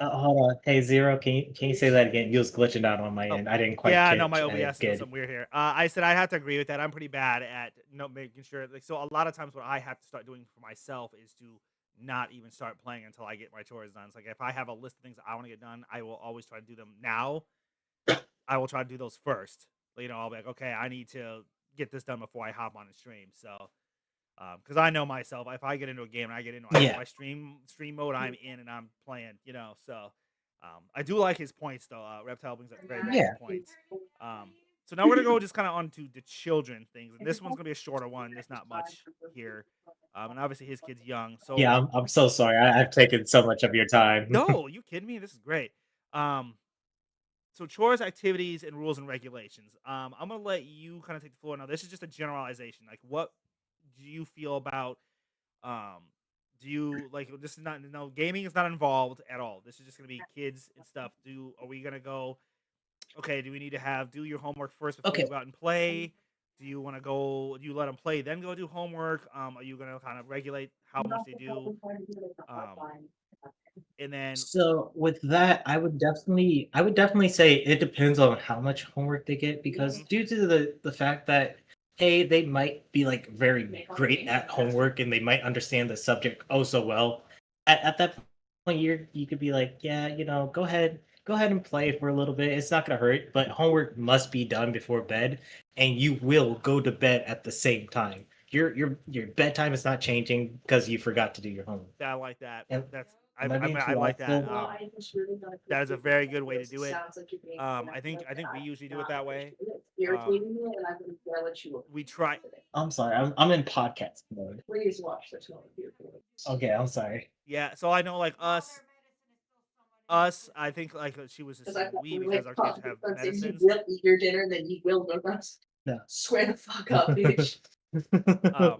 hold on. Hey, Zero, can you say that again? You was glitching out on my Oh, end. I didn't quite yeah. No, my catch OBS is doing good. something weird here. I said I have to agree with that. I'm pretty bad at making sure. Like, so a lot of times, what I have to start doing for myself is to not even start playing until I get my chores done. It's like if I have a list of things that I want to get done, I will always try to do them now. I will try to do those first. I'll be like, okay, I need to get this done before I hop on and stream. So, because I know myself, if I get into a game and I get into Yeah. my stream mode, I'm in and I'm playing. So I do like his points though. Reptile brings up very very Yeah. good points. So now we're gonna go just kind of on to the children things, and this one's gonna be a shorter one. There's not much here, and obviously his kid's young. So Yeah, I'm so sorry. I've taken so much of your time. no, you kidding me? This is great. Um, so chores, activities, and rules and regulations. I'm gonna let you kind of take the floor now. This is just a generalization. Like, what do you feel about? Um, do you like this? Is not no gaming is not involved at all. This is just gonna be kids and stuff. Are we gonna go? Okay, do we need to do your homework first before you Okay. go out and play? Do you want to go? Do you let them play then go do homework? Are you gonna kind of regulate how much they do? Um, and then So with that, I would definitely say it depends on how much homework they get because mhm, due to the fact that hey, they might be like very great at homework and they might understand the subject oh so well. At that point you could be like, yeah, go ahead and play for a little bit. It's not gonna hurt, but homework must be done before bed and you will go to bed at the same time. Your bedtime is not changing because you forgot to do your homework. I like that. Am, That's am I being I too like loud that. still? That is a very good way to do it. I think we usually do it that way. Um, we try. I'm sorry. I'm in podcast mode. Okay, I'm sorry. Yeah, so I know like us. I think like she was just saying we because our kids have medicines. Eat your dinner, then you will go rest. No. Swear the fuck up, bitch. Um,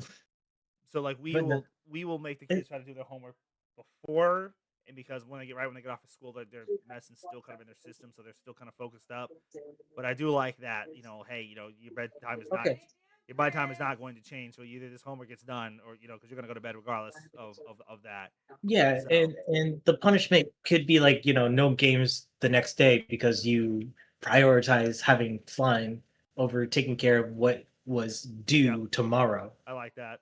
so like But no, we will make the it, kids try to do their homework before, and because when they get off of school, their medicine's still kind of in their system, so they're still kind of focused up. But I do like that. Hey, your bedtime is not okay. By time is not going to change. So either this homework gets done, or because you're gonna go to bed regardless of that. Yeah, So and the punishment could be like, no games the next day because you prioritize having fun over taking care of what was yep, due tomorrow. I like that.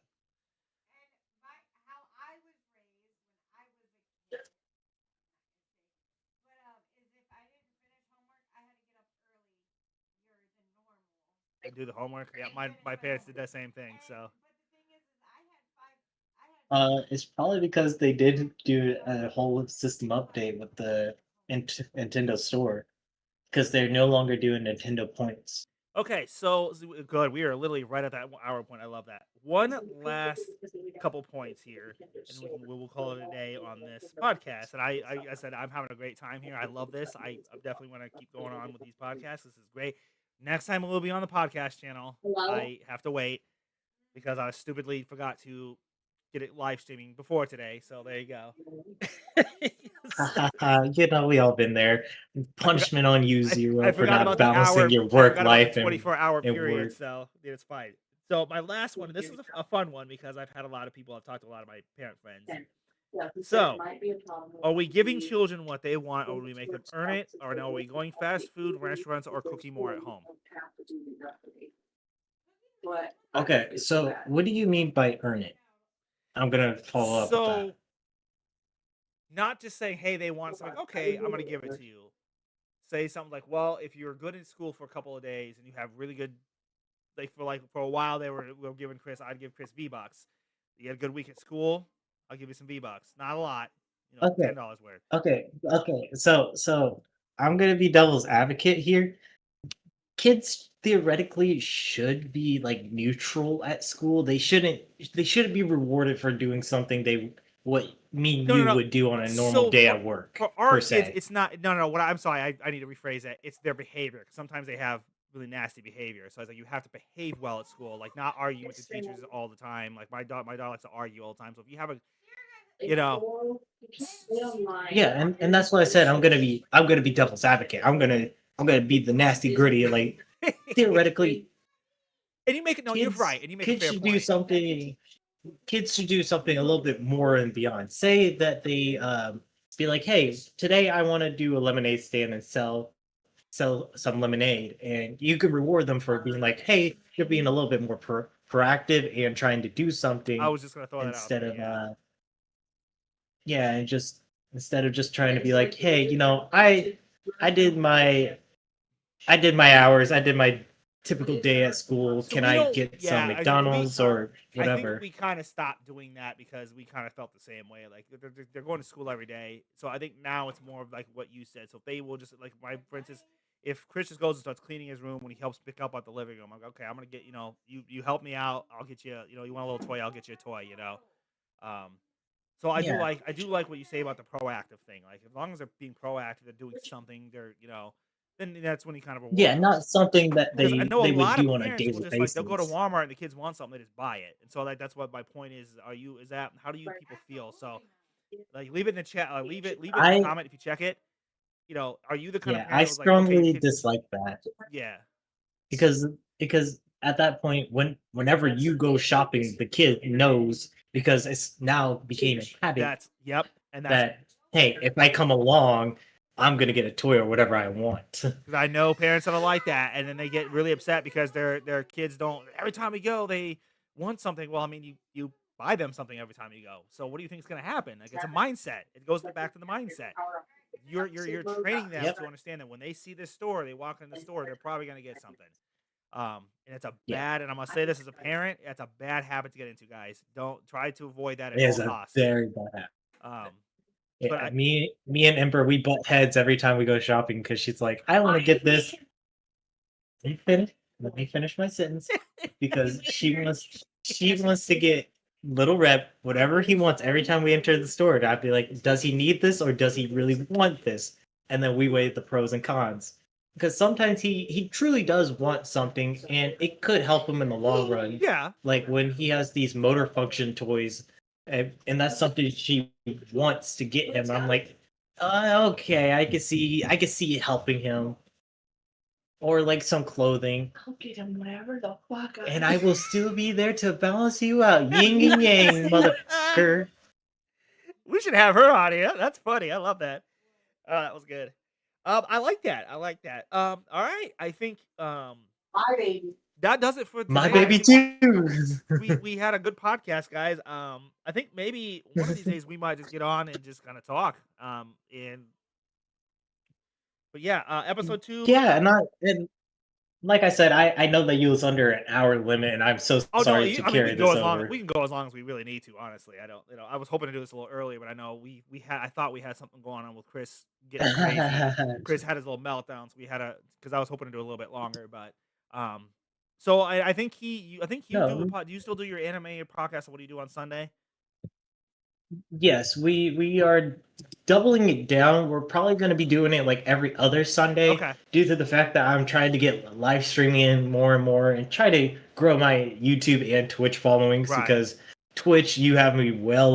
And do the homework. Yeah, my parents did that same thing. So It's probably because they did do a whole system update with the Nintendo Store because they're no longer doing Nintendo points. okay, so good. We are literally right at that hour point. I love that. One last couple points here, and we'll call it a day on this podcast. And I said I'm having a great time here. I love this. I definitely want to keep going on with these podcasts. This is great. Next time we'll be on the podcast channel. Hello? I have to wait because I stupidly forgot to get it live streaming before today. So there you go. So, We all been there. I forgot. Punishment on you, I Zero, for forgot not about the balancing hour. your I work forgot about the life and 24-hour and period. work. So it's fine. So my last one. This is a fun one because I've had a lot of people. I've talked to a lot of my parent friends. Yeah, he said So it might be a problem are with we giving the children what they want, or do we make them first earn it, process or no? Are we going fast food restaurants or cooking more at home? But Okay, so what do you mean by earn it? I'm gonna follow up with that. So not just saying, hey, they want something. Okay, I'm gonna give it to you. Say something like, well, if you're good in school for a couple of days and you have really good, for a while they were giving Chris, I'd give Chris V-Bucks. You had a good week at school, I'll give you some V-Bucks. Not a lot, Okay, $10 worth. okay. So I'm gonna be devil's advocate here. Kids theoretically should be like neutral at school. They shouldn't be rewarded for doing something they what me and No, no, you no. would do on a normal So day at work, for our per kids, se. it's not. No, no, no. I'm sorry. I need to rephrase that. It's their behavior. 'Cause sometimes they have really nasty behavior. So it's like you have to behave well at school, like not arguing with the teachers all the time. Like my dog likes to argue all the time. So if you have a, you know, Yeah, and that's why I said I'm gonna be devil's advocate. I'm gonna be the nasty gritty. Like theoretically, and you make it. No, you're kids right, and you make a kids fair should do point. something. Kids should do something a little bit more and beyond. Say that they be like, hey, today I want to do a lemonade stand and sell some lemonade, and you can reward them for being like, hey, you're being a little bit more proactive and trying to do I something was just gonna throw that out instead there. of Yeah. yeah, and just instead of just trying to be like, hey, I did my I did my hours, I did my typical day at school. So Can we I don't. get some Yeah, we. McDonald's or I think whatever? we kind of stopped doing that because we kind of felt the same way. Like they're going to school every day, so I think now it's more of like what you said. So if they will just like for instance, if Chris just goes and starts cleaning his room when he helps pick up at the living room, I'm like, okay, I'm gonna get you help me out. I'll get you you want a little toy, I'll get you a toy. Um, so Yeah. I do like what you say about the proactive thing. Like as long as they're being proactive, they're doing something. Then that's when you kind of reward Yeah, them. not something that Because I they know a they would lot of do on a parents will daily just like they'll go to basis. Walmart and the kids want something, they just buy it. And so like that's what my point is. Is that how do you people feel? So like leave it in the chat, leave it in the I comment if you check it. Are you the kind of Yeah, I parent that was like, okay, your strongly kid, dislike that yeah, because because at that point whenever you go shopping, the kid knows because it's now became a habit that's yep, and that's that hey, if I come along, I'm gonna get a toy or whatever I want. because I know parents that are like that, and then they get really upset because their kids don't. Every time we go, they want something. Well, I mean, you buy them something every time you go. So what do you think is going to happen? Like it's a mindset. It goes back to the mindset. You're training them Yep. to understand that when they see this store, they walk in the store, they're probably going to get something. And it's a Yeah. bad, and I'm gonna say this as a parent, it's a bad habit to get into, guys. Don't try to avoid that It at all is a costs. very bad habit. Um, but Yeah, me and Ember, we butt heads every time we go shopping because she's like, I want to get this. Let me finish my sentence because she wants to get little rep whatever he wants every time we enter the store. And I'd be like, does he need this or does he really want this? And then we weigh the pros and cons because sometimes he truly does want something and it could help him in the long run. yeah, Like when he has these motor function toys, and that's something she wants to get him. I'm like, okay, I can see it helping him. or like some clothing, I'll get him whatever the fuck. and I will still be there to balance you out. Yin and yang, motherfucker. We should have her on here. That's funny. I love that. That was good. I like that. I like that. All right. I think My baby. that does it for today. My I baby think too. we had a good podcast, guys. I think maybe one of these days we might just get on and just kind of talk. But yeah, episode 2. Yeah, and like I said, I know that you was under an hour limit, and I'm so Oh no, sorry to I mean carry we can this go as long over. we can go as long as we really need to. Honestly, I don't. I was hoping to do this a little earlier, but I know we had. I thought we had something going on with Chris getting crazy. Chris had his little meltdown, so we had a because I was hoping to do a little bit longer, but so I think I think you do. No, Do you still do your anime podcast? What do you do on Sunday? yes, we are doubling it down. We're probably going to be doing it like every other Sunday Okay. due to the fact that I'm trying to get live streaming in more and more and try to grow my YouTube and Twitch followings Right. because Twitch, you have me well